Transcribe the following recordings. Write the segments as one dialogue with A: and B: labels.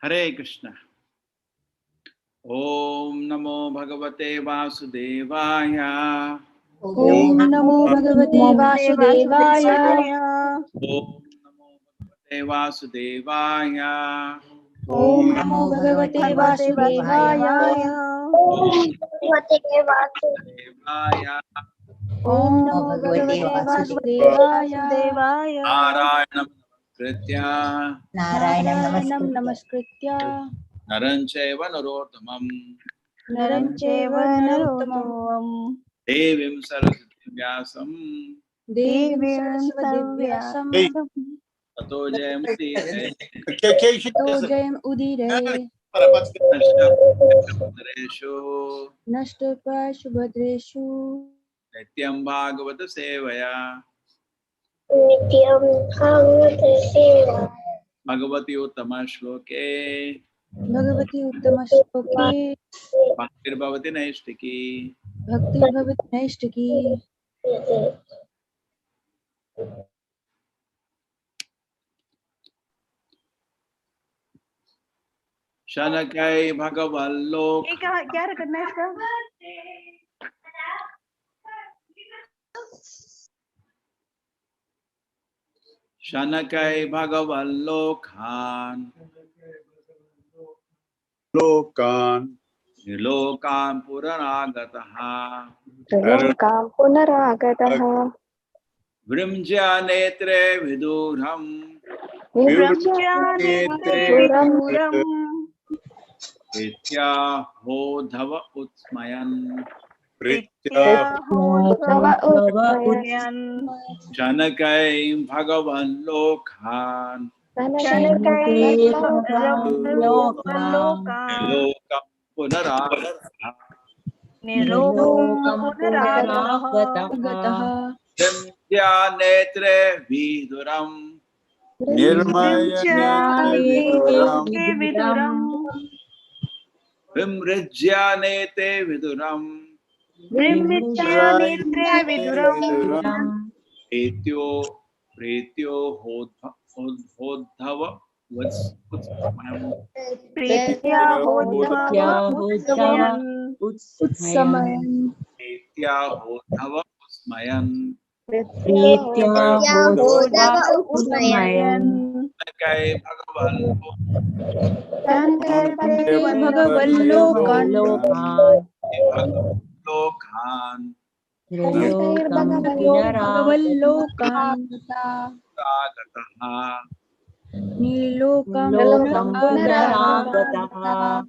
A: Hare Krishna. Om Namo Bhagavate Vasudevaya.
B: Om Namo Bhagavate Vasudevaya.
A: Om Namo Bhagavate Vasudevaya.
B: Om Namo Bhagavate Vasudevaya. Om Namo Bhagavate Vasudevaya.
A: Narayanam Kritya.
B: Narayanam Namaskritya.
A: Naranchaiva Narottamam.
B: Narancheva Narottamam.
A: Devim Saraswati Vyasam.
B: Devim Saraswati Vyasam.
A: Tato Jayam Udire.
B: Tato Jayam Udire. Nashtapra Shubhadreshu.
A: Nityam Bhagavata Sevaya. Bhagavati Uttama Shloke.
B: Bhagavati Uttama Shloke.
A: Bhaktir Bhavati Naistiki.
B: Bhakti Bhavati Naistaki.
A: Shanakai Bhagavallok.
B: क्या करना है इसका?
A: Shanakai Bhagavallokhan.
C: Lokan.
A: Nilokan Puranagataha.
D: Trilokan Punaragataha.
A: Vrimjya Netre Viduram. Pritya Hodhava Utsmayan. Shanakai Bhagavallokhan. Nilokan Puranagataha. Vrimjya Netre Viduram. Vimrijya Nete Viduram. Pretyo Hodhava Utsmayan. Pretya Hodhava Utsmayan. Shanakai Bhagavallokhan.
B: Nilokam Punaragataha.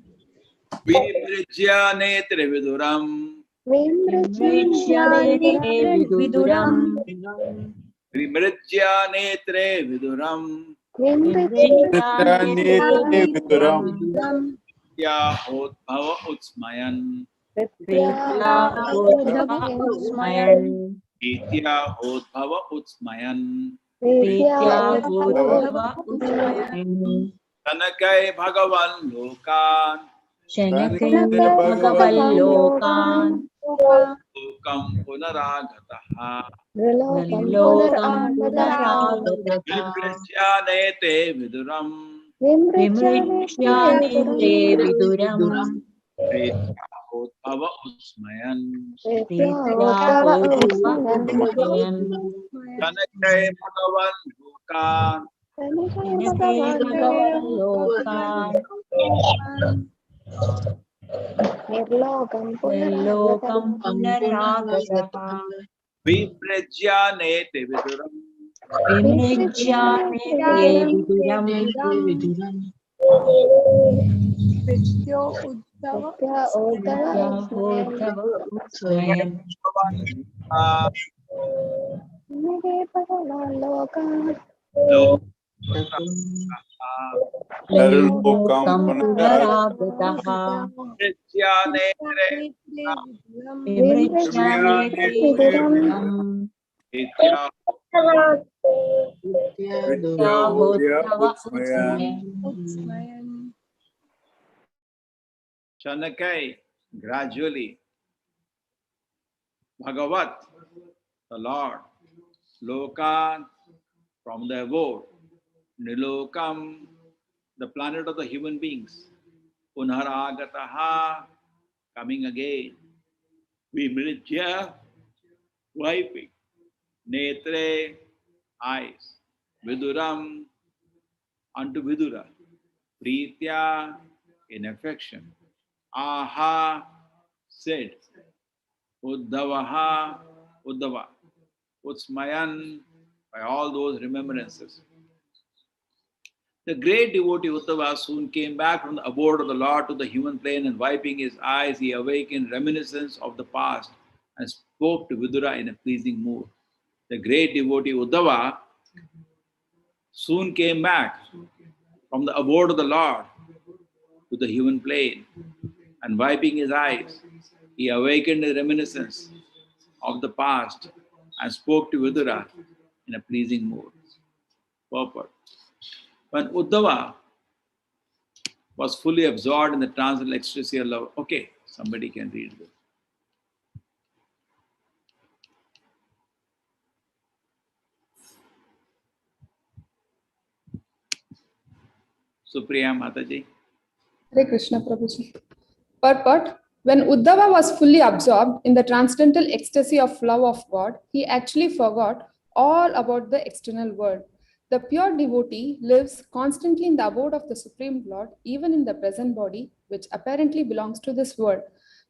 A: Vimrijya Netre Viduram.
B: Vimrijya Viduram.
A: Vimrijya Netre Viduram. Pritya Hodhava Utsmayan. Pritya Hodhava Utsmayan. Shanakai Bhagavallokhan. Lokam Punaragataha. Vimrijya Nete Viduram. Pritya Hodhava Utsmayan. Shanakai Bhagavallokhan. Vimrijya Nete Viduram. Shanakai, gradually, Bhagavat, the Lord, Lokan, from the abode, Nilokam, the planet of the human beings. Punharagataha, coming again. Vimritya, wiping. Netre, eyes. Viduram, unto Vidura. Pritya, in affection. Aha, said. Uddhavaha, Uddhava. Utsmayan, by all those remembrances. The great devotee Uddhava soon came back from the abode of the Lord to the human plane, and wiping his eyes, he awakened reminiscence of the past and spoke to Vidura in a pleasing mood. The great devotee Uddhava soon came back from the abode of the Lord to the human plane, and wiping his eyes, he awakened a reminiscence of the past and spoke to Vidura in a pleasing mood. Purport. When Uddhava was fully absorbed in the transcendental ecstasy of love. Okay, somebody can read this. Supriya Mataji.
E: Hare Krishna Prabhuji. Purport. When Uddhava was fully absorbed in the transcendental ecstasy of love of God, he actually forgot all about the external world. The pure devotee lives constantly in the abode of the Supreme Lord, even in the present body, which apparently belongs to this world.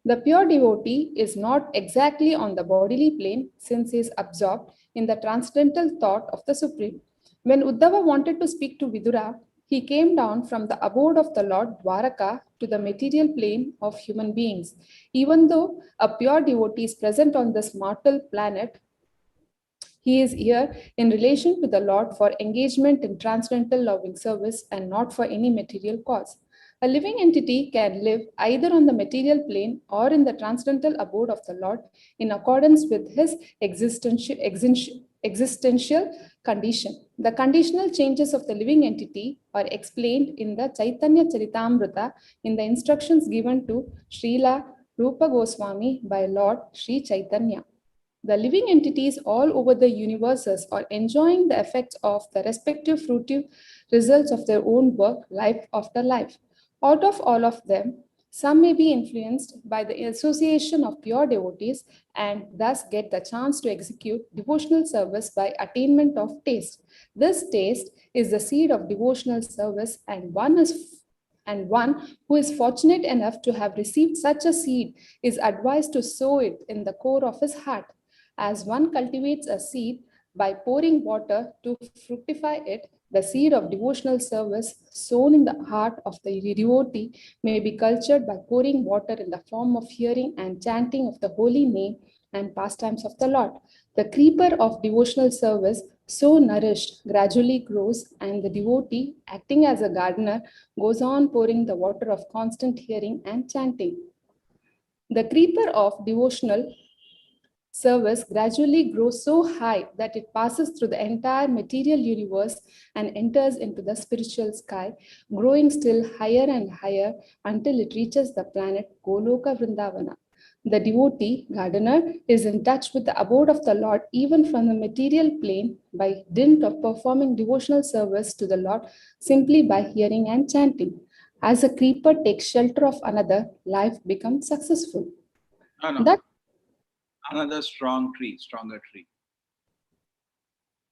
E: The pure devotee is not exactly on the bodily plane since he is absorbed in the transcendental thought of the Supreme. When Uddhava wanted to speak to Vidura, he came down from the abode of the Lord Dwaraka to the material plane of human beings. Even though a pure devotee is present on this mortal planet, he is here in relation to the Lord for engagement in transcendental loving service and not for any material cause. A living entity can live either on the material plane or in the transcendental abode of the Lord in accordance with his existential condition. The conditional changes of the living entity are explained in the Chaitanya Charitamrita in the instructions given to Srila Rupa Goswami by Lord Sri Chaitanya. The living entities all over the universes are enjoying the effects of the respective fruitive results of their own work, life after life. Out of all of them, some may be influenced by the association of pure devotees and thus get the chance to execute devotional service by attainment of taste. This taste is the seed of devotional service, and one who is fortunate enough to have received such a seed is advised to sow it in the core of his heart. As one cultivates a seed by pouring water to fructify it, the seed of devotional service sown in the heart of the devotee may be cultured by pouring water in the form of hearing and chanting of the holy name and pastimes of the Lord. The creeper of devotional service, so nourished, gradually grows, and the devotee, acting as a gardener, goes on pouring the water of constant hearing and chanting. The creeper of devotional service gradually grows so high that it passes through the entire material universe and enters into the spiritual sky, growing still higher and higher until it reaches the planet Goloka Vrindavana. The devotee, gardener, is in touch with the abode of the Lord even from the material plane by dint of performing devotional service to the Lord simply by hearing and chanting. As a creeper takes shelter of another, life becomes successful.
A: No.
E: That
A: Another stronger tree.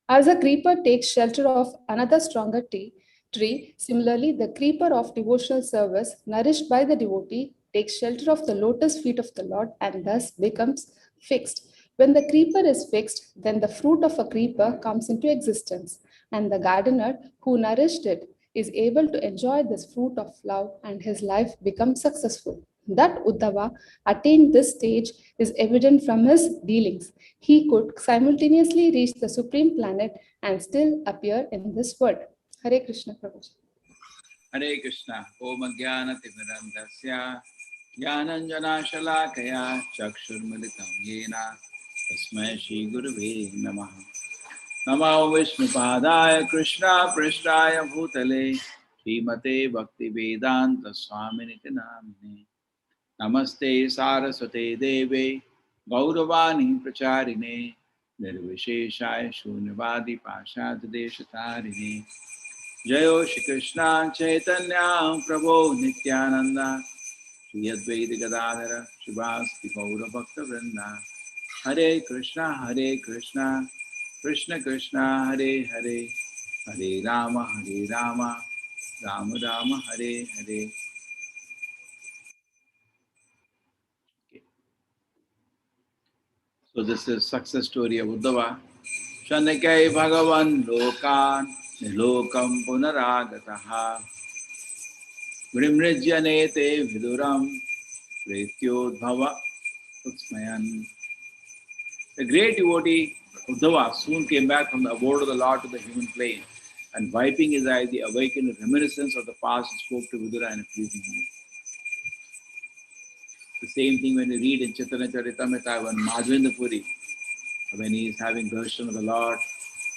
E: As a creeper takes shelter of another stronger tree, similarly, the creeper of devotional service, nourished by the devotee, takes shelter of the lotus feet of the Lord and thus becomes fixed. When the creeper is fixed, then the fruit of a creeper comes into existence, and the gardener who nourished it is able to enjoy this fruit of love, and his life becomes successful. That Uddhava attained this stage is evident from his dealings. He could simultaneously reach the supreme planet and still appear in this world. Hare Krishna Prabhu.
A: Hare Krishna. Om Jnana Timirandasya Jnananjana Shalakaya Chakshurmilitam Yena Tasmai Shri Gurave Namaha. Namo Vishnu Padaya Krishna Prishtaya Bhutale Srimate Bhakti Vedanta Swaminiti Namne. Namaste Saraswate Deve Gauravani Pracharine Nirvisheshaya Shunyavadi Pashad Deshatarine Jayo Shri Krishna Chaitanya Prabhu Nityananda Shri Advaita Gadadhara Shivasti Gaura Bhakta Vrinda Hare Krishna Krishna Krishna Hare Hare Hare Rama Rama Rama Hare Hare. Okay. So this is success story of Uddhava. Shanakai Bhagavan Lokan Nilokam Punaragataha Vrimrijyanete Viduram Pretyodbhava Utsmayan. The great devotee Uddhava soon came back from the abode of the Lord to the human plane, and wiping his eyes, he awakened a reminiscence of the past and spoke to Vidura in a pleasing mood. The same thing when we read in Chaitanya Charitamrita when Madhavendra Puri, when he is having darshan of the Lord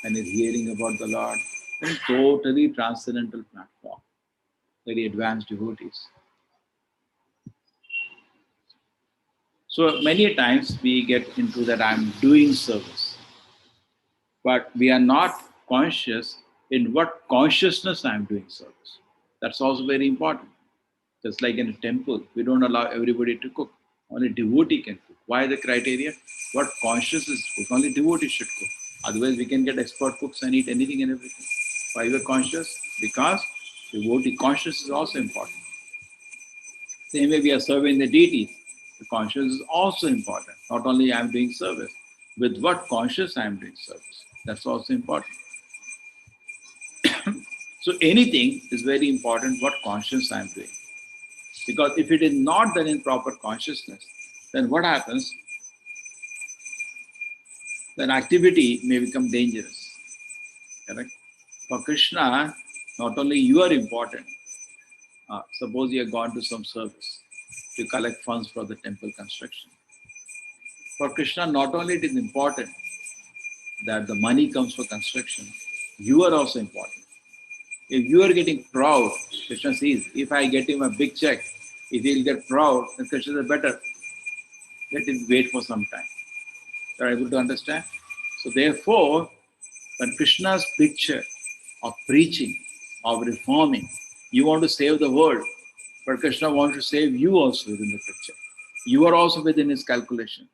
A: and is hearing about the Lord, a totally transcendental platform, very advanced devotees. So many times we get into that I'm doing service, but we are not conscious in what consciousness I'm doing service. That's also very important. Just like in a temple, we don't allow everybody to cook. Only devotee can cook. Why the criteria? What consciousness cook? Only devotee should cook. Otherwise, we can get expert cooks and eat anything and everything. Why we are conscious? Because devotee conscious is also important. Same way we are serving the deities. The conscience is also important. Not only I am doing service, with what conscience I am doing service. That's also important. So anything is very important what conscience I am doing. Because if it is not done in proper consciousness, then what happens? Then activity may become dangerous. Correct? For Krishna, not only you are important. Suppose you have gone to some service to collect funds for the temple construction. For Krishna, not only it is important that the money comes for construction, you are also important. If you are getting proud, Krishna says, if I get him a big check, if he'll get proud, then Krishna says, better, let him wait for some time. You are able to understand? So therefore, when Krishna's picture of preaching, of reforming, you want to save the world, but Krishna wants to save you also within the picture. You are also within his calculation.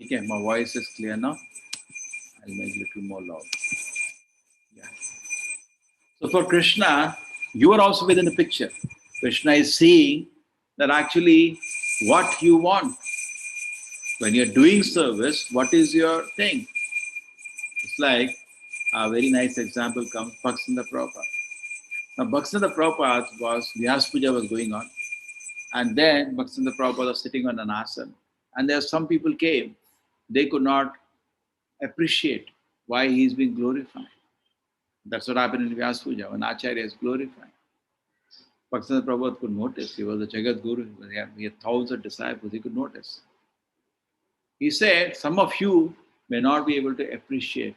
A: Okay, my voice is clear now. I'll make it a little more loud. Yeah. So for Krishna, you are also within the picture. Krishna is seeing that actually what you want. When you're doing service, what is your thing? It's like a very nice example comes Bhaktivinoda Prabhupada. Now Bhaktivinoda Prabhupada was, Vyas Puja was going on, and then Bhaktivinoda Prabhupada was sitting on an asana, and there some people came, they could not appreciate why he is being glorified. That's what happened in Vyas Puja, when Acharya is glorified. Bhaktivinoda Prabhupada could notice, he was a Jagat Guru, he had thousands of disciples, he could notice. He said, some of you may not be able to appreciate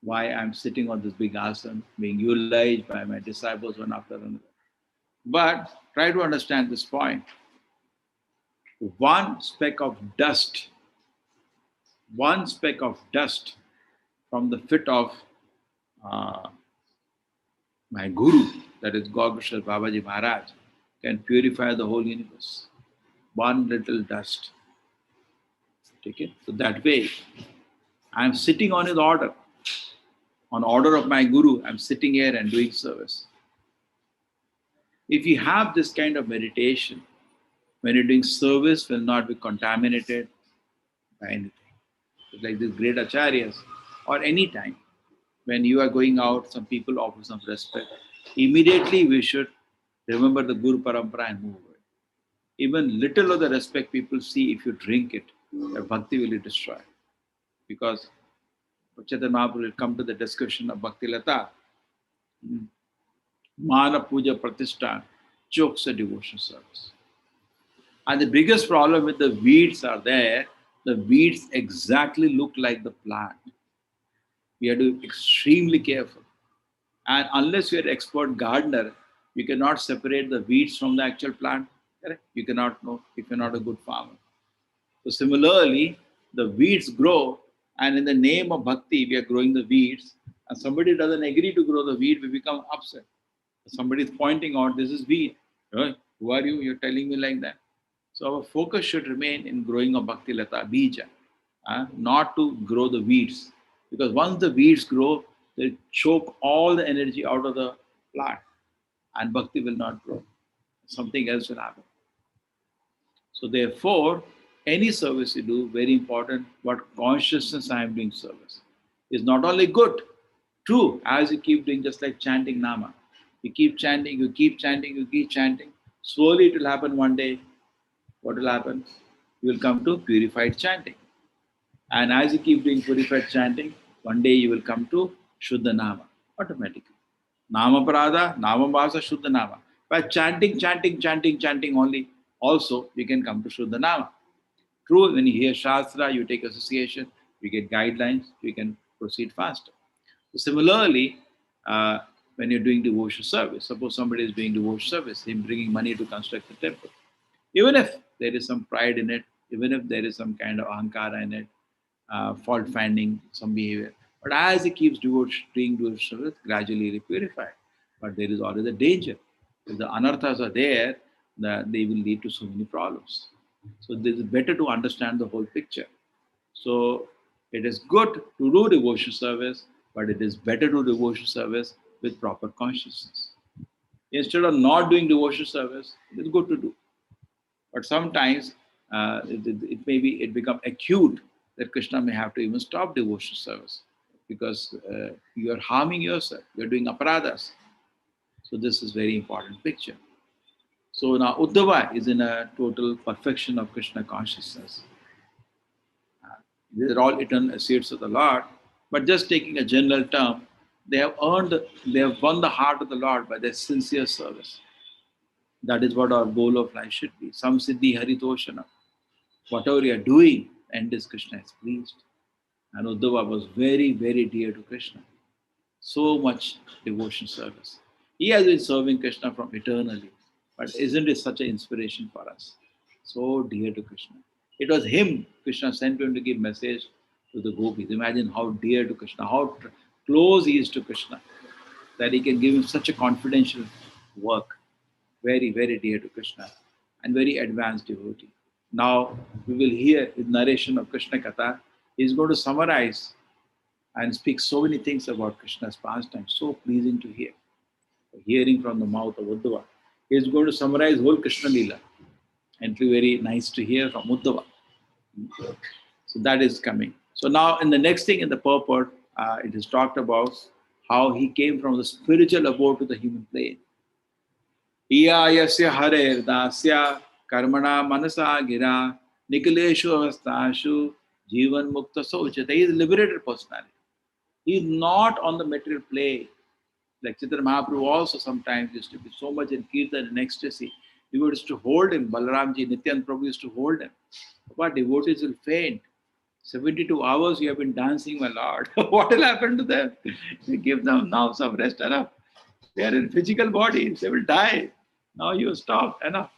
A: why I'm sitting on this big asana, being utilized by my disciples one after another. But try to understand this point. One speck of dust from the feet of my Guru, that is Gaurkishore Babaji Maharaj, can purify the whole universe. One little dust. Take it? So that way, I'm sitting on his order. On order of my Guru, I'm sitting here and doing service. If you have this kind of meditation, when you're doing service, will not be contaminated by anything. It's like these great acharyas, or any time when you are going out, some people offer some respect. Immediately we should remember the Guru Parampara and move away. Even little of the respect people see, if you drink it, your bhakti will be destroyed. Because Chaitanya Mahaprabhu will come to the discussion of Bhakti Lata. Mana Puja Pratishtha, jokes a devotion service. And the biggest problem with the weeds are there, the weeds exactly look like the plant. We have to be extremely careful. And unless you're an expert gardener, you cannot separate the weeds from the actual plant. Correct? You cannot know if you're not a good farmer. So similarly, the weeds grow, and in the name of bhakti, we are growing the weeds, and somebody doesn't agree to grow the weed, we become upset. Somebody is pointing out, this is weed. Right? Who are you? You're telling me like that. So our focus should remain in growing a bhakti lata, bija, not to grow the weeds. Because once the weeds grow, they choke all the energy out of the plant, and bhakti will not grow. Something else will happen. So therefore, any service you do, very important, what consciousness I am doing service is not only good, true, as you keep doing, just like chanting Nama. You keep chanting, you keep chanting, you keep chanting. Slowly it will happen one day. What will happen? You will come to purified chanting. And as you keep doing purified chanting, one day you will come to Shuddha Nama automatically. Nama Parada, Nama Bhasa, Shuddha Nama. By chanting only, also you can come to Shuddha Nama. True, when you hear Shastra, you take association, you get guidelines, you can proceed faster. So similarly, when you're doing devotional service, suppose somebody is doing devotional service, him bringing money to construct the temple. Even if there is some pride in it, even if there is some kind of ahankara in it, fault finding, some behavior. But as he keeps doing devotional service, gradually he purified. But there is always a danger. If the anarthas are there, they will lead to so many problems. So it is better to understand the whole picture. So it is good to do devotional service, but it is better to do devotional service with proper consciousness. Instead of not doing devotional service, it is good to do. But sometimes it become acute that Krishna may have to even stop devotional service because you are harming yourself. You are doing aparadas. So this is very important picture. So now Uddhava is in a total perfection of Krishna consciousness. These are all eternal associates of the Lord. But just taking a general term, they have won the heart of the Lord by their sincere service. That is what our goal of life should be. Samsiddhi Haritoshana. Whatever you are doing, end is Krishna is pleased. And Uddhava was very, very dear to Krishna. So much devotion service. He has been serving Krishna from eternally. But isn't it such an inspiration for us? So dear to Krishna. It was him, Krishna sent him to give message to the gopis. Imagine how dear to Krishna, how close he is to Krishna, that he can give him such a confidential work. Very, very dear to Krishna and very advanced devotee. Now we will hear the narration of Krishna Katha. He is going to summarize and speak so many things about Krishna's pastime, so pleasing to hear. Hearing from the mouth of Uddhava. He is going to summarize whole Krishna Leela. And it will be very nice to hear from Uddhava. So that is coming. So now in the next thing in the purport, it is talked about how he came from the spiritual abode to the human plane. Iyayasya harer dasya karmana manasa gira nikaleshu avastashu jivan mukta sochata. He is a liberated personality. He is not on the material plane. Like Chaitanya Mahaprabhu also sometimes used to be so much in kirtan and ecstasy. We used to hold him. Balaramji, Nityan Prabhu used to hold him. But devotees will faint. 72 hours you have been dancing, my Lord. What will happen to them? You give them now some rest, enough. They are in physical bodies. They will die. Now you stop, enough.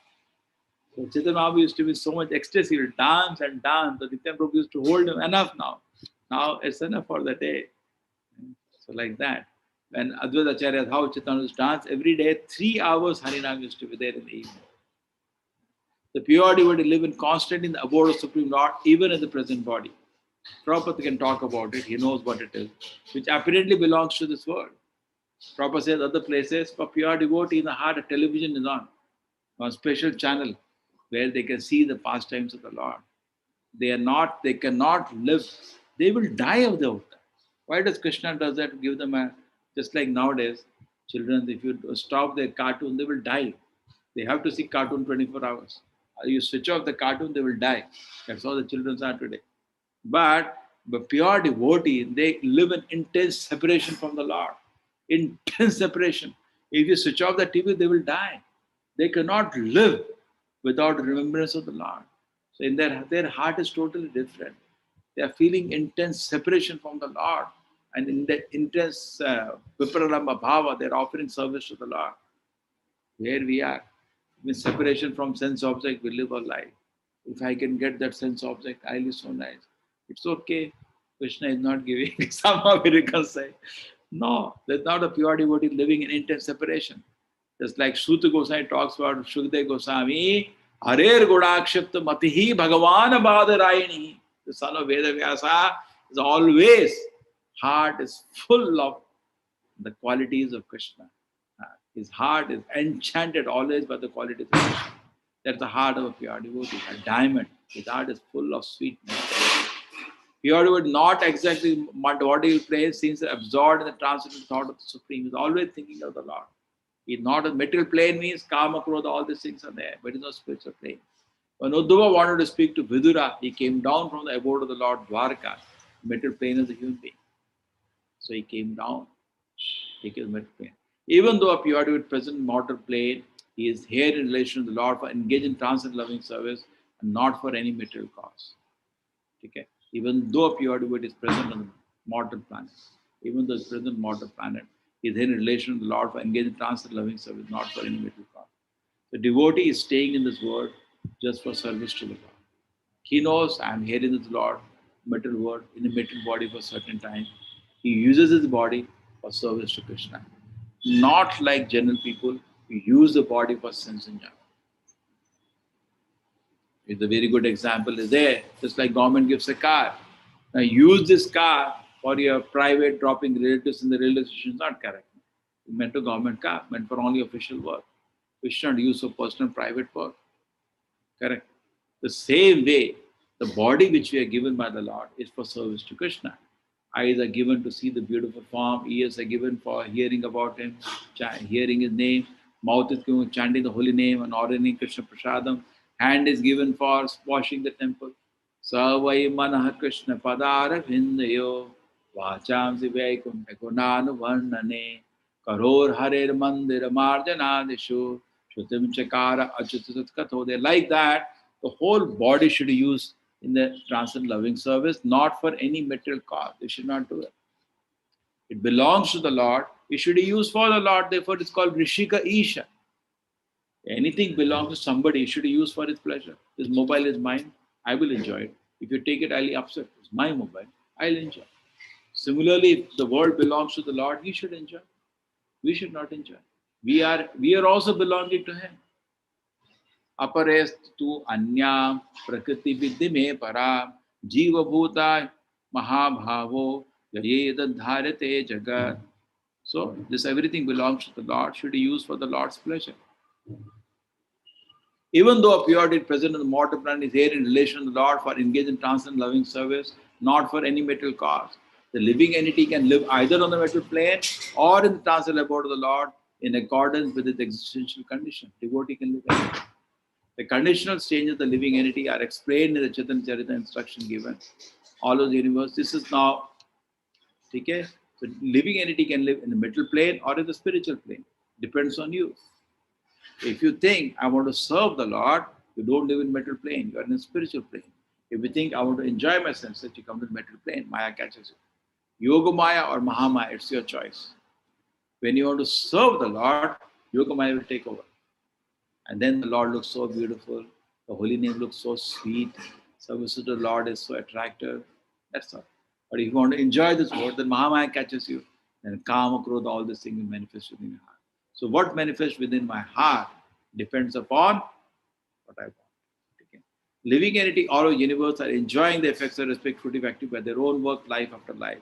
A: So Chaitanya Mahaprabhu used to be so much ecstasy. He will dance and dance. So Nityan Prabhu used to hold him. Enough now. Now it's enough for the day. So like that. When Advaita Acharya, how Chaitanya used to dance every day, 3 hours Harinam used to be there in the evening. The pure devotee live in constant in the abode of Supreme Lord, even in the present body. Prabhupada can talk about it, he knows what it is, which apparently belongs to this world. Prabhupada says other places, for pure devotee in the heart, a television is on special channel where they can see the pastimes of the Lord. They cannot live, they will die of the avatar. Why does Krishna does that? Give them just like nowadays, children, if you stop their cartoon, they will die. They have to see cartoon 24 hours. You switch off the cartoon, they will die. That's how the children are today. But the pure devotee, they live in intense separation from the Lord. Intense separation. If you switch off the TV, they will die. They cannot live without remembrance of the Lord. So in their heart is totally different. They are feeling intense separation from the Lord. And in that intense vipralamba bhava, they're offering service to the Lord. Where we are, with separation from sense object, we live our life. If I can get that sense object, I live so nice. It's okay. Krishna is not giving. Somehow we reconcile. No, there's not a pure devotee living in intense separation. Just like Suta Goswami talks about Shukdev Goswami, Harer Godakshipta Matihi Bhagavan Badarayani. The son of Veda Vyasa is always, heart is full of the qualities of Krishna. His heart is enchanted always by the qualities of Krishna. That's the heart of a pure devotee, a diamond. His heart is full of sweetness. Pure devotee, not exactly what he plays, seems absorbed in the transcendental thought of the Supreme. He's always thinking of the Lord. He's not a material plane, means kama, krodha, all these things are there, but it's not spiritual plane. When Uddhava wanted to speak to Vidura, he came down from the abode of the Lord Dwarka. Material plane is a human being. So he came down. He came material plane. Even though a pure devotee present in mortal plane, he is here in relation to the Lord for engaging in transcendent loving service and not for any material cause. Okay? Even though a pure devotee is present on the mortal planet, even though it's present on the mortal planet, he is here in relation to the Lord for engaging in transcendent loving service, not for any material cause. The devotee is staying in this world just for service to the Lord. He knows I am here in this Lord, material world, in the material body for a certain time. He uses his body for service to Krishna. Not like general people who use the body for sense enjoyment. It's a very good example is there. Just like government gives a car. Now use this car for your private dropping relatives in the railway station is not correct. It's meant to government car, meant for only official work. We should not use for personal private work. Correct. The same way, the body which we are given by the Lord is for service to Krishna. Eyes are given to see the beautiful form. Ears are given for hearing about Him, hearing His name. Mouth is given for chanting the holy name and ordering Krishna Prasadam. Hand is given for washing the temple. Savai manah Krishna padara vindayo vacham zivaikunta gunanu varnane karor harer mandir marjanadishu shutim chakara achutat katho. They like that. The whole body should be used in the transcendent loving service, not for any material cause. They should not do it. It belongs to the Lord. It should be used for the Lord. Therefore, it's called Rishika Isha. Anything belongs to somebody, it should be used for his pleasure. This mobile is mine. I will enjoy it. If you take it, I'll be upset. It's my mobile. I'll enjoy. Similarly, if the world belongs to the Lord, He should enjoy. We should not enjoy. We are also belonging to Him. Aparest tu anyam prakriti viddhi me para jiva bhuta mahabhavo yayedadharate jagat. So this everything belongs to the Lord, should be used for the Lord's pleasure. Even though a pure devotee present in the mortal planet is here in relation to the Lord for engaging in transcendent loving service, not for any material cause. The living entity can live either on the material plane or in the transcendent abode of the Lord in accordance with its existential condition. Devotee can live anywhere. The conditional stages of the living entity are explained in the Chaitanya Charita instruction given. All of the universe, this is now, okay? So living entity can live in the material plane or in the spiritual plane. Depends on you. If you think I want to serve the Lord, you don't live in material plane, you are in the spiritual plane. If you think I want to enjoy my senses, you come to the material plane, Maya catches you. Yoga Maya or Mahamaya, it's your choice. When you want to serve the Lord, Yoga Maya will take over. And then the Lord looks so beautiful, the holy name looks so sweet, service to the Lord is so attractive. That's all. But if you want to enjoy this world, then Mahamaya catches you. Then Kama, Krodha, all these things will manifest within your heart. So what manifests within my heart depends upon what I want. Okay. Living entity, all of the universe are enjoying the effects of respect, fruitive activity by their own work, life after life.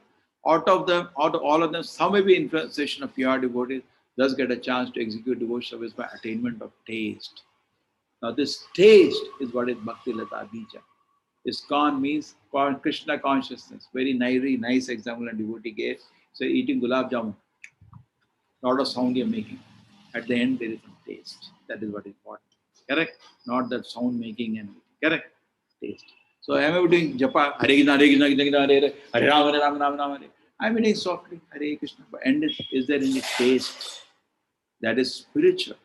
A: Out of all of them, some may be influenced of pure devotees, thus get a chance to execute devotion service by attainment of taste. Now this taste is what is Bhakti Lata Bija. ISKCON means Krishna consciousness. Very nice example a devotee gave. So eating gulab jamun, lot of sound you're making. At the end, there is some taste. That is what is important. Correct? Not that sound making and correct? Taste. So I am doing japa, Hare Krishna, Hare Krishna, Krishna Krishna, Hare Hare, Hare Rama, Hare Rama, Rama Rama, Hare. I am doing softly, Hare Krishna. But end is there any taste? That is spiritual.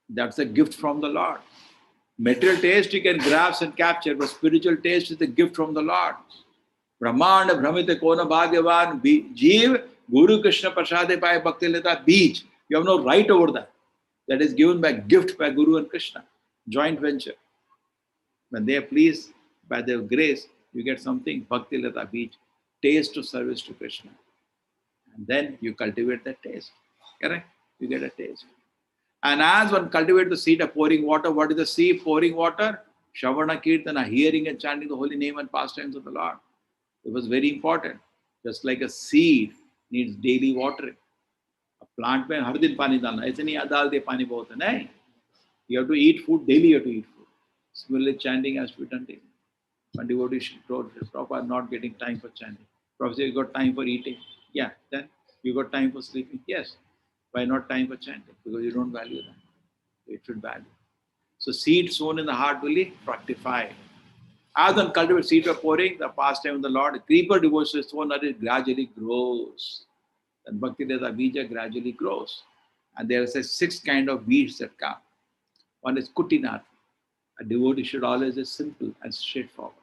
A: That's a gift from the Lord. Material taste you can grasp and capture, but spiritual taste is the gift from the Lord. Brahmanda Brahmite Kona Bhagyavan Jeev Guru Krishna Prasade Pai Bhakti Lita Beach. You have no right over that. That is given by gift by Guru and Krishna. Joint venture. When they are pleased by their grace, you get something, Bhakti Lata Beach, taste of service to Krishna. And then you cultivate that taste. Correct? You get a taste. And as one cultivates the seed of pouring water, what is the seed? Pouring water? Shavana Kirtana, hearing and chanting the holy name and pastimes of the Lord. It was very important. Just like a seed needs daily watering. A plant mein har din pani dalna. Aise nahi dal de pani bahut hai. Nahi. You have to eat food daily. You have to eat food. Similarly, chanting has to be done daily. One devotee should Prabhupada not getting time for chanting. Prabhupada, you got time for eating. Yeah. Then you got time for sleeping. Yes. Why not time for chanting? Because you don't value that. It should value. So seed sown in the heart will be fructified. As one cultivates seed of pouring, the pastime of the Lord, the creeper devotion is sown that it gradually grows. Then Bhakti Lata Bija gradually grows. And there are 6 kind of weeds that come. One is Kutinat. A devotee should always be simple and straightforward.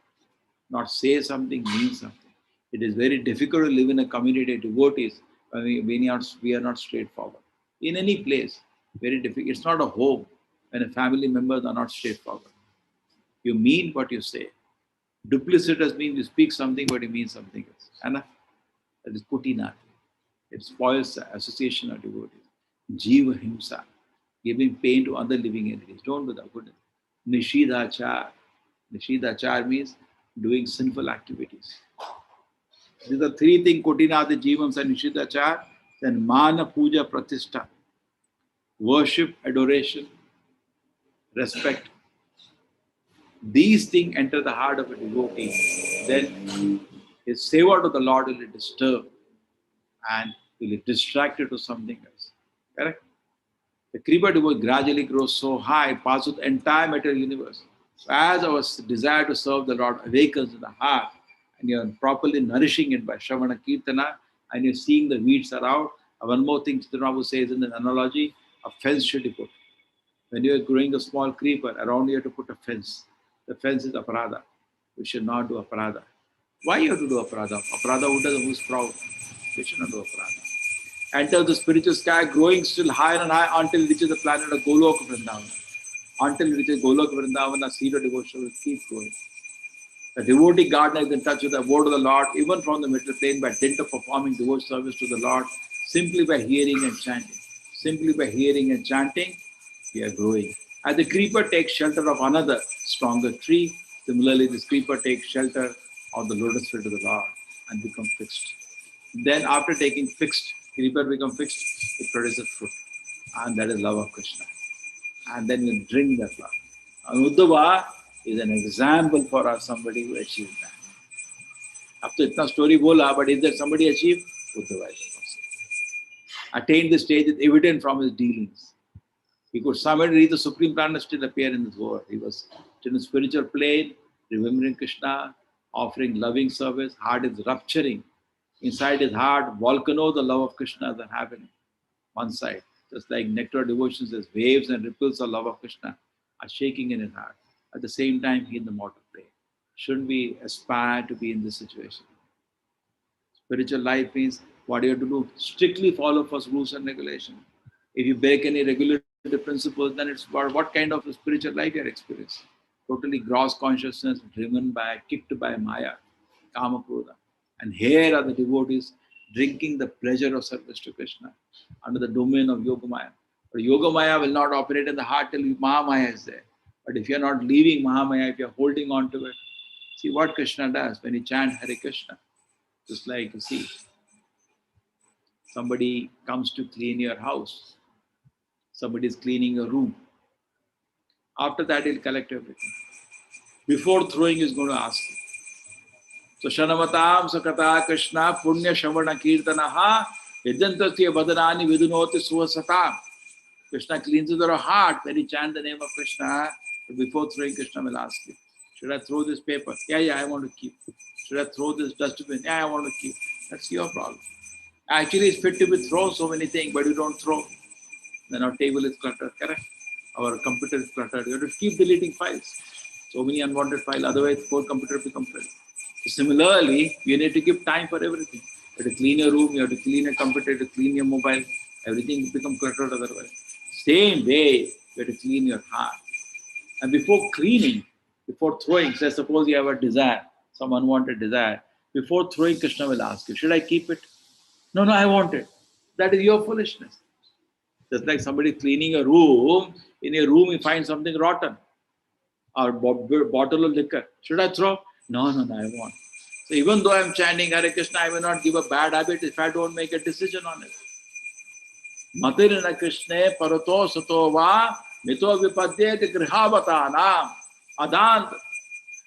A: Not say something, mean something. It is very difficult to live in a community of devotees when we are not straightforward. In any place, very difficult. It's not a home when a family members are not straightforward. You mean what you say. Duplicitous means you speak something but you mean something else. Anna? That is Kutinat. It spoils the association of devotees. Jiva Himsa, giving pain to other living entities. Don't do that. Good. Nishidachar. Nishidachar means doing sinful activities. These are 3 things, Kotinati Jivams and Nishidachar. Then Mana Puja Pratishta. Worship, adoration, respect. These things enter the heart of a devotee. Then his seva to the Lord will be disturbed and will be distracted to something else. Correct? The creeper devotee gradually grows so high, passes the entire material universe. So as our desire to serve the Lord awakens in the heart, and you are properly nourishing it by Shravana Kirtana, and you're seeing the weeds are out. One more thing Chitranabu says in the analogy, a fence should be put. When you are growing a small creeper, around you have to put a fence. The fence is aparada. We should not do aparada. Why you have to do aparada? Aparada who's proud. We should not do aparada. Enter the spiritual sky, growing still higher and higher until it reaches the planet of Golok Vrindavana. Until it reaches Golok Vrindavana, seed of devotion will keep growing. The devotee gardener is in touch with the word of the Lord, even from the material plane, by dint of performing devotional service to the Lord, simply by hearing and chanting. Simply by hearing and chanting, we are growing. As the creeper takes shelter of another stronger tree, similarly, this creeper takes shelter of the lotus feet of the Lord and becomes fixed. Then, after taking fixed, creeper becomes fixed, it produces fruit. And that is love of Krishna. And then we drink that love. And Uddhava is an example for us, somebody who achieved that. Up to itna story bola, but is there somebody achieved? Uddhava is the person. Attained the stage is evident from his dealings. He could somewhere reach the supreme plan and still appear in this world. He was in a spiritual plane, remembering Krishna, offering loving service. Heart is rupturing. Inside his heart, volcano, the love of Krishna is happening. One side, just like nectar devotions, there's waves and ripples of love of Krishna are shaking in his heart. At the same time, he in the mortal plane. Shouldn't we aspire to be in this situation? Spiritual life means what you have to do, strictly follow first rules and regulations. If you break any regulatory principles, then it's what kind of a spiritual life you are experiencing. Totally gross consciousness, driven by, kicked by Maya, Kama Krodha. And here are the devotees drinking the pleasure of service to Krishna under the domain of Yogamaya. But Yogamaya will not operate in the heart till Mahamaya is there. But if you are not leaving Mahamaya, if you are holding on to it, see what Krishna does when you chant Hare Krishna. Just like you see, somebody comes to clean your house. Somebody is cleaning your room. After that, he'll collect everything. Before throwing, he's going to ask you. So, Shanamatam Sakata Krishna Punya Shavana Kirtanaha Yajantasya Badanani Vidunoti Suvasatam. Krishna cleanses our heart when you chant the name of Krishna. Before throwing, Krishna will ask you, should I throw this paper? Yeah, I want to keep. Should I throw this dustbin? Yeah, I want to keep. That's your problem. Actually, it's fit to be thrown so many things, but you don't throw. Then our table is cluttered, correct? our computer is cluttered. You have to keep deleting files. So many unwanted files, otherwise whole computer becomes filled. So similarly, you need to give time for everything. You have to clean your room, you have to clean your computer, you have to clean your mobile. Everything becomes cluttered otherwise. Same way, you have to clean your heart. And before cleaning, before throwing, say suppose you have a desire, some unwanted desire, before throwing, Krishna will ask you, should I keep it? No, I want it. That is your foolishness. Just like somebody cleaning a room, in a room you find something rotten or bottle of liquor. Should I throw? No, I want. So even though I am chanting Hare Krishna, I will not give a bad habit if I don't make a decision on it. Matirna Krishna parato sato va mito vipadyet grihavatana adant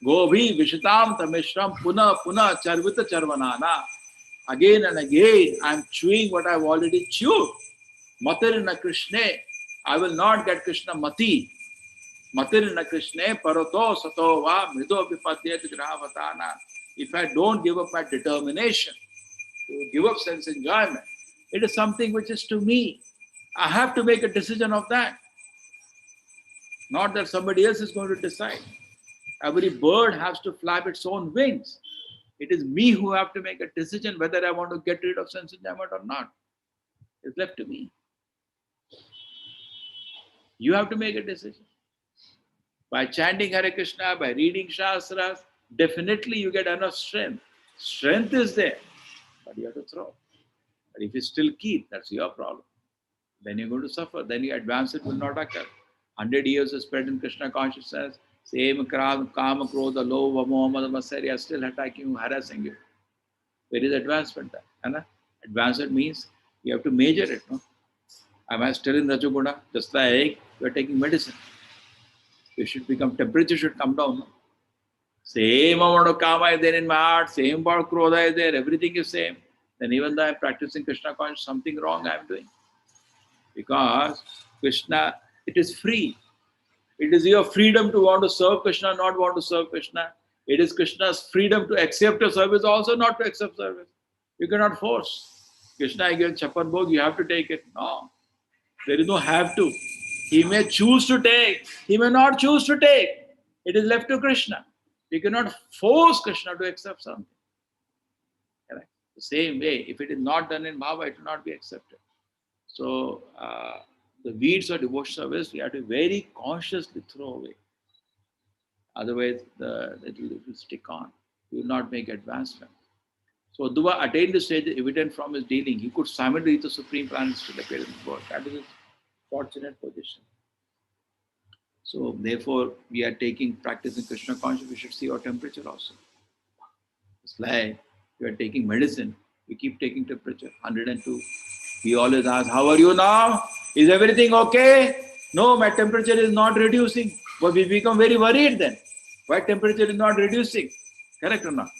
A: govi vishitam tamishram puna charvita charvanana. Again and again, I am chewing what I have already chewed. Matirna Krishna, I will not get Krishna mati. Matirna Krishna parato sato va mrido vipadyet grahavatana. If I don't give up my determination to give up sense enjoyment, it is something which is to me. I have to make a decision of that. Not that somebody else is going to decide. Every bird has to flap its own wings. It is me who have to make a decision whether I want to get rid of sense enjoyment or not. It's left to me. You have to make a decision. By chanting Hare Krishna, by reading Shastras, definitely you get enough strength. Strength is there, but you have to throw. But if you still keep, that's your problem. Then you're going to suffer. Then your advancement will not occur. 100 years of spread in Krishna consciousness, same kama, krodha, lova, mohamad, masari are still attacking you, harassing you. Where is advancement then? Advancement means you have to measure it. No? Am I still in Rajoguna? Just like you are taking medicine. You should become, temperature should come down. No? Same amount of kama is there in my heart, same amount of krodha is there, everything is same. Then even though I am practicing Krishna consciousness, something wrong I am doing. Because Krishna, it is free. It is your freedom to want to serve Krishna, not want to serve Krishna. It is Krishna's freedom to accept your service, also not to accept service. You cannot force. Krishna, I give Chapan Bhog, you have to take it. No. There is no have to. He may choose to take. He may not choose to take. It is left to Krishna. You cannot force Krishna to accept something. Correct? The same way, if it is not done in Bhava, it will not be accepted. So, the weeds of devotional service, we have to very consciously throw away. Otherwise, it will stick on. We will not make advancement. So, Uddhava attained the stage evident from his dealing. He could simultaneously reach the supreme planet still appear in the world. That is his fortunate position. So, therefore, we are practicing Krishna consciousness. We should see our temperature also. It's like you are taking medicine. You keep taking temperature 102. We always ask, how are you now? Is everything okay? No, my temperature is not reducing. But we become very worried then. Why temperature is not reducing? Correct or not?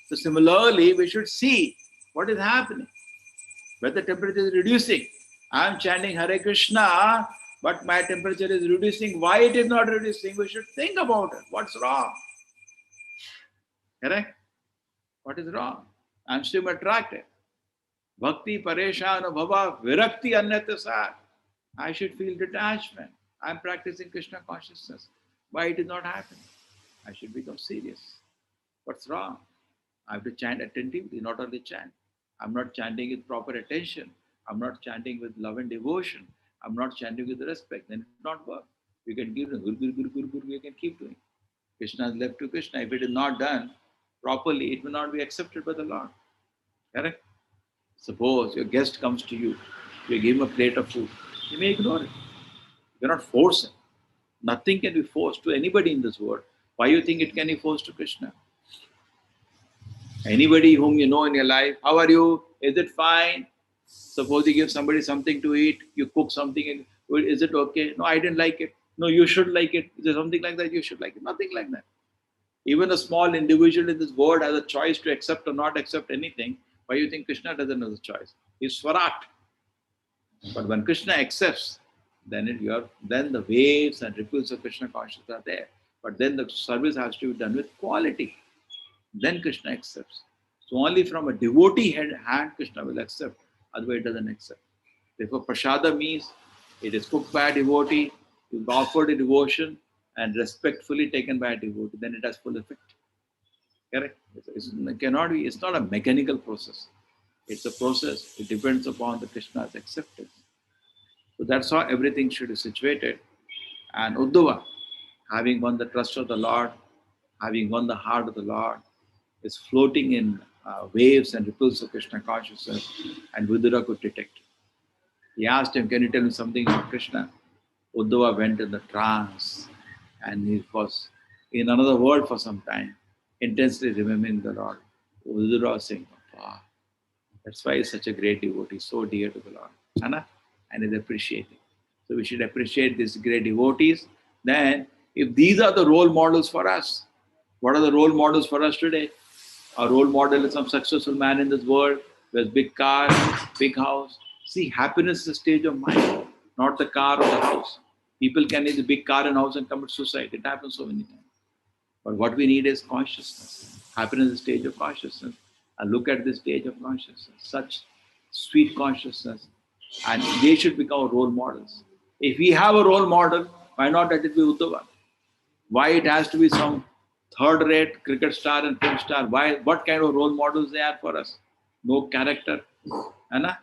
A: So similarly, we should see what is happening. Whether temperature is reducing. I am chanting Hare Krishna, but my temperature is reducing. Why it is not reducing? We should think about it. What's wrong? Correct? What is wrong? I am still attracted. Bhakti pareshan bhava virakti anyatasar. I should feel detachment. I am practicing Krishna consciousness. Why it is not happening? I should become serious. What's wrong? I have to chant attentively, not only chant. I'm not chanting with proper attention. I'm not chanting with love and devotion. I'm not chanting with respect. Then it will not work. You can give the guru, you can keep doing. Krishna is left to Krishna. If it is not done properly, it will not be accepted by the Lord. Correct? Suppose your guest comes to you, you give him a plate of food. You may ignore it. You cannot force him. Nothing can be forced to anybody in this world. Why you think it can be forced to Krishna? Anybody whom you know in your life, how are you? Is it fine? Suppose you give somebody something to eat, you cook something, is it okay? No, I didn't like it. No, you should like it. Is there something like that? You should like it. Nothing like that. Even a small individual in this world has a choice to accept or not accept anything. Why you think Krishna doesn't have a choice? He's Swarat. But when Krishna accepts, then the waves and ripples of Krishna consciousness are there. But then the service has to be done with quality. Then Krishna accepts. So only from a devotee hand Krishna will accept. Otherwise it doesn't accept. Therefore prasada means it is cooked by a devotee. If offered a devotion and respectfully taken by a devotee, then it has full effect. Correct? Cannot be. It's not a mechanical process. It's a process. It depends upon the Krishna's acceptance. So that's how everything should be situated. And Uddhava, having won the trust of the Lord, having won the heart of the Lord, is floating in waves and ripples of Krishna consciousness, and Vidura could detect it. He asked him, "Can you tell me something about Krishna?" Uddhava went in the trance, and he was in another world for some time, intensely remembering the Lord. Vidura was saying, "Wow, that's why he's such a great devotee, so dear to the Lord." Anna? And is appreciating. So we should appreciate these great devotees. Then, if these are the role models for us, what are the role models for us today? Our role model is some successful man in this world with big car, big house. See, happiness is a stage of mind, not the car or the house. People can need a big car and house and commit suicide. It happens so many times. But what we need is consciousness. Happiness is a stage of consciousness. And look at this stage of consciousness, such sweet consciousness. And they should become role models. If we have a role model, why not let it be Uddhava? Why it has to be some third-rate cricket star and film star? Why? What kind of role models they are for us? No character, Anna?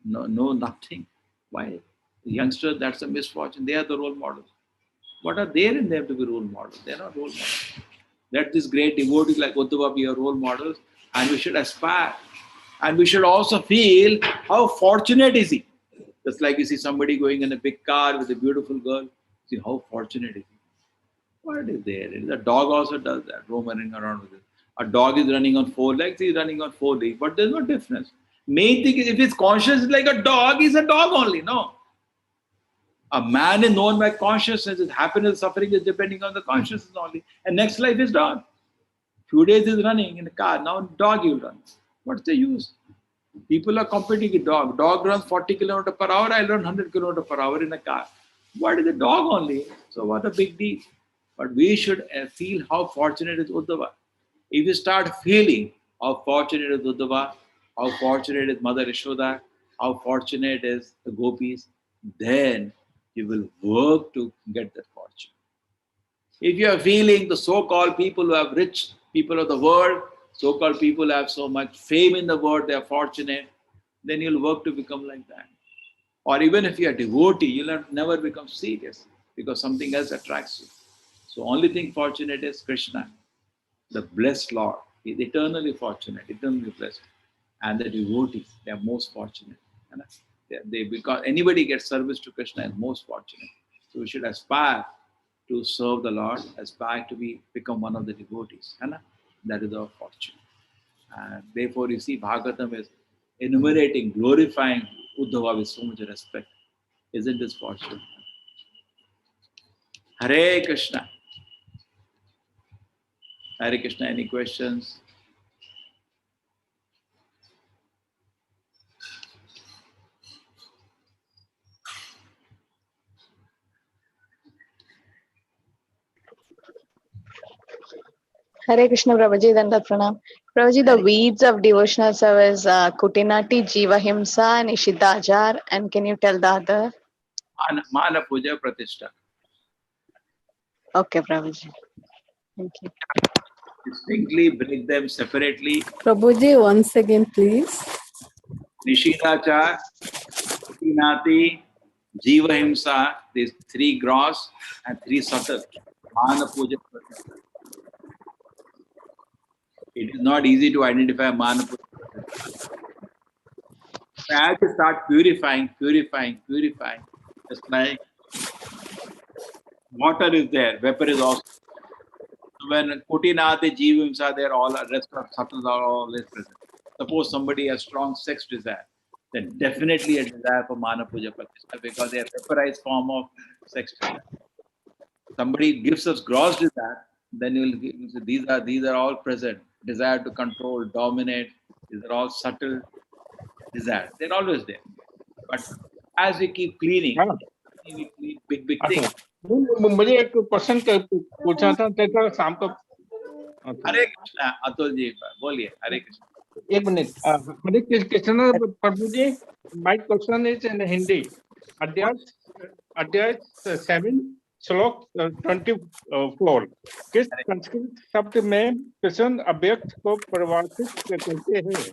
A: No, nothing. Why? The youngsters, that's a misfortune. They are the role models. What are there in them to be role models? They are not role models. Let this great devotee like Uddhava be our role models, and we should aspire. And we should also feel how fortunate is he. Just like you see somebody going in a big car with a beautiful girl, see how fortunate is he. What is there? The dog also does that, roaming around with it. A dog is running on four legs, he's running on four legs, but there's no difference. Main thing is, if he's conscious like a dog, he's a dog only, no. A man is known by consciousness, his happiness, suffering is depending on the consciousness only. And next life is dog. Few days he's running in a car, now dog you run. What's the use? People are competing with dog. Dog runs 40 km per hour, I run 100 km per hour in a car. What is a dog only? So what a big deal. But we should feel how fortunate is Uddhava. If you start feeling how fortunate is Uddhava, how fortunate is Mother Yashoda, how fortunate is the gopis, then you will work to get that fortune. If you are feeling the so-called people who have rich people of the world, so-called people who have so much fame in the world, they are fortunate, then you'll work to become like that. Or even if you are devotee, you'll never become serious because something else attracts you. So only thing fortunate is Krishna, the blessed Lord. He is eternally fortunate, eternally blessed. And the devotees, they are most fortunate. Because anybody gets service to Krishna is most fortunate. So we should aspire to serve the Lord, aspire to become one of the devotees. That is our fortune. And therefore you see Bhagavatam is enumerating, glorifying Uddhava with so much respect. Isn't this fortune? Hare Krishna. Hare Krishna, any questions?
D: Hare Krishna, Prabhuji, Dandat Pranam. Prabhuji, the weeds of devotional service, Kutinati, Jiva Himsa, Nishida Ajar, and can you tell the other?
A: Mana Puja Pratishtha.
D: Okay, Prabhuji. Thank you.
A: Distinctly break them separately.
F: Prabhuji, once again, please.
A: Nishidachar, Kutinati, Jiva Himsa, these three gross and three subtle. Mana Puja Pratishtha. It is not easy to identify Mana Puja Pratishtha. As you start purifying, just like water is there, vapor is also. So when Kutinati, Jiva Himsa, there, all the rest of subtles are always present. Suppose somebody has strong sex desire, then definitely a desire for Mana Puja Pratishtha because they are vaporized form of sex desire. Somebody gives us gross desire, then you will say these are all present. Desire to control, dominate, these are all subtle desire. They're always there. But as we keep cleaning,
G: हाँ
A: we clean big
G: अच्छा
A: things.
G: मुझे एक question पूछा था तेरा शाम को
A: Hare Krishna, Atul ji, boliye, Hare Krishna.
G: एक मिनट हरे कृष्ण प्रभु जी, my question is in Hindi. अध्यात्म अध्याय 7 श्लोक 24। किस संस्कृत शब्द में प्रसन्न अव्यक्त को परिभाषित करते हैं?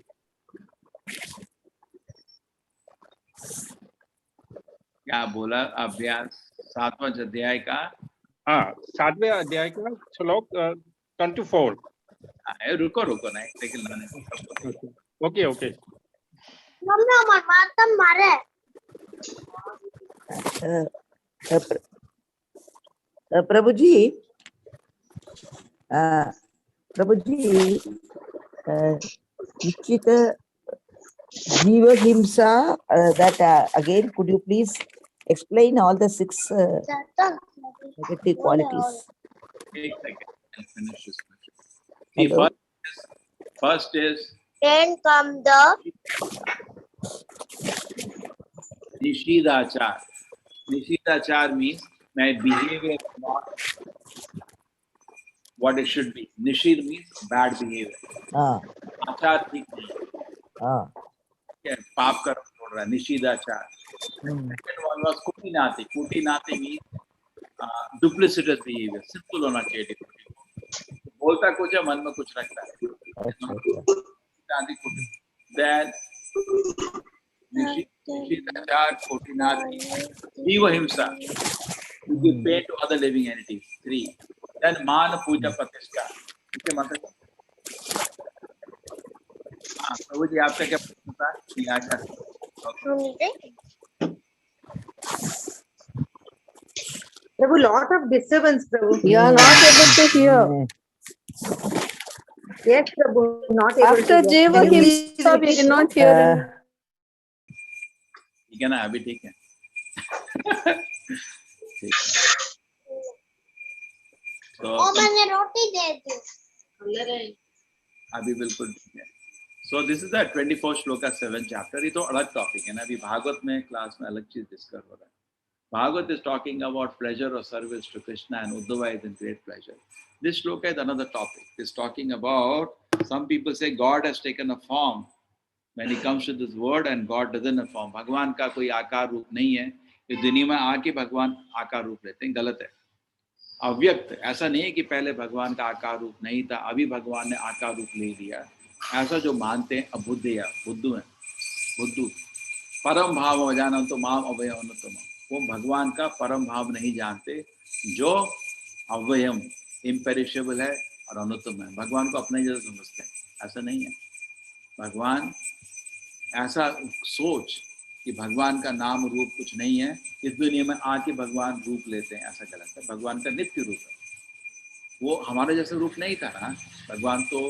A: क्या बोला? अभ्यास 7वां अध्याय का।
G: हाँ, 7वें अध्याय का श्लोक 24।
A: रुको रुको ना, एक सेकंड लाने।
G: Okay okay.
H: प्रभु जी, निश्चित जीव हिंसा, that again could you please explain all the 6 negative qualities?
A: एक second, I'll finish this question. See,
H: Hello?
A: first is
I: Then come the
A: Nishidachar. Nishidachar means my behavior is not what it should be. Nishid means bad behavior. आचार ठीक नहीं है, पाप कर्म छोड़ रहा है, निषिदाचार. Second one was कुटिनाति. कुटिनाति means duplicitous behavior. Simple होना चाहिए. बोलता कुछ है, मन में कुछ रखता है. Then निषिदाचार, कुटिनाति, जीव हिंसा, to give pain to other living entities. 3. Then मान पूजा प्रतिष्ठा. इसके मतलब प्रभु जी आपका क्या प्रश्न था?
B: Prabhu, lot of disturbance, Prabhu.
F: You are not able to hear.
B: Yes, Prabhu, not able
F: After
B: to hear.
F: Jiva Himsa, we cannot hear anything.
A: ठीक है ना? अभी ठीक है. तो
I: मैंने रोटी दे दी.
A: अभी बिल्कुल ठीक है. So this is the 24th shloka 7th chapter. ये तो अलग टॉपिक है ना. अभी भागवत में क्लास में अलग चीज डिस्कस हो रहा है. Bhagavat is talking about pleasure or service to Krishna, and Uddhava is in great pleasure. This shloka is another topic. It's talking about, some people say God has taken a form when he comes to this world, and God doesn't have form. भगवान का कोई आकार रूप नहीं है. इस दुनिया में आके भगवान आकार रूप लेते हैं. गलत है. अव्यक्त, ऐसा नहीं है कि पहले भगवान का आकार रूप नहीं था, अभी भगवान ने आकार रूप ले लिया. ऐसा जो मानते हैं अबुद्धया, बुद्धू है, बुद्धू. परम भाव अजानन तो माम अवयम तो माम. वो भगवान का परम भाव नहीं जानते, जो अव्ययम, इम्पेरिशेबल है और अनुत्तम है. भगवान को अपने जैसा समझते हैं. ऐसा नहीं है. भगवान, ऐसा सोच कि भगवान का नाम रूप कुछ नहीं है, इस दुनिया में आके भगवान रूप लेते हैं, ऐसा गलत है. भगवान का नित्य रूप है. वो हमारे जैसा रूप नहीं था ना. भगवान तो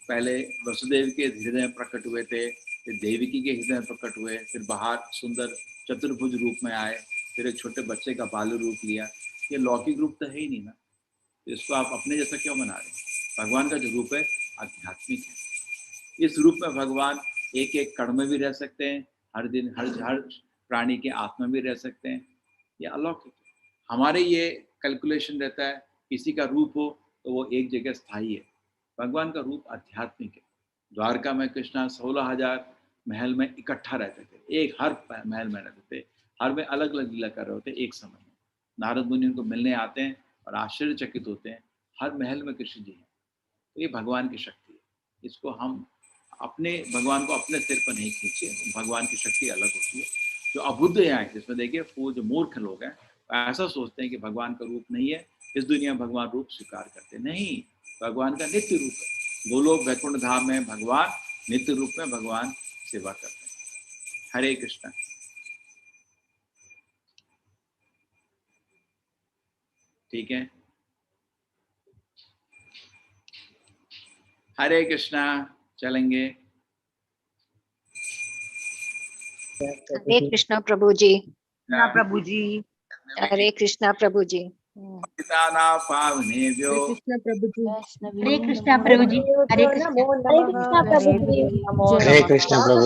A: पहले वसुदेव के हृदय में प्रकट हुए थे, फिर देवकी के हृदय में प्रकट हुए, फिर बाहर सुंदर चतुर्भुज रूप में आए, फिर एक छोटे बच्चे का बालू रूप लिया. ये लौकिक रूप तो है ही नहीं ना. तो इसको आप अपने जैसा क्यों बना रहे हैं? भगवान का जो रूप है आध्यात्मिक है. इस रूप में भगवान एक एक कण में भी रह सकते हैं, हर दिन हर प्राणी के आत्मा भी रह सकते हैं. ये अलौकिक है. हमारे ये कैलकुलेशन रहता है किसी का रूप हो तो वो एक जगह स्थायी है. भगवान का रूप आध्यात्मिक है. द्वारका में कृष्णा 16,000 महल में इकट्ठा रहते थे. एक हर महल में रहते थे, हर में अलग अलग लीला कर रहे होते एक समय में. नारद मुनि उनको मिलने आते हैं और आश्चर्यचकित होते हैं, हर महल में कृष्ण जी हैं. तो ये भगवान की शक्ति है. इसको हम अपने भगवान को अपने सिर पर नहीं खींचे. भगवान की शक्ति अलग होती है. जो अबुद्ध हैं, जिसमें देखिए वो जो मूर्ख लोग हैं, ऐसा सोचते हैं कि भगवान का रूप नहीं है, इस दुनिया में भगवान रूप स्वीकार करते नहीं. भगवान का नित्य रूप है. गोलोक वैकुंठ धाम में भगवान नित्य रूप में भगवान सेवा करते हैं. हरे कृष्णा. ठीक है. हरे कृष्णा. चलेंगे.
D: हरे कृष्णा प्रभु जी.
B: प्रभु जी.
D: हरे कृष्णा प्रभु जी.
A: पिताना पावनेभ्यो.
B: हरे कृष्णा प्रभु जी. हरे कृष्णा प्रभु जी.
I: हरे कृष्णा प्रभु जी.
D: नमो
J: हरे कृष्ण प्रभु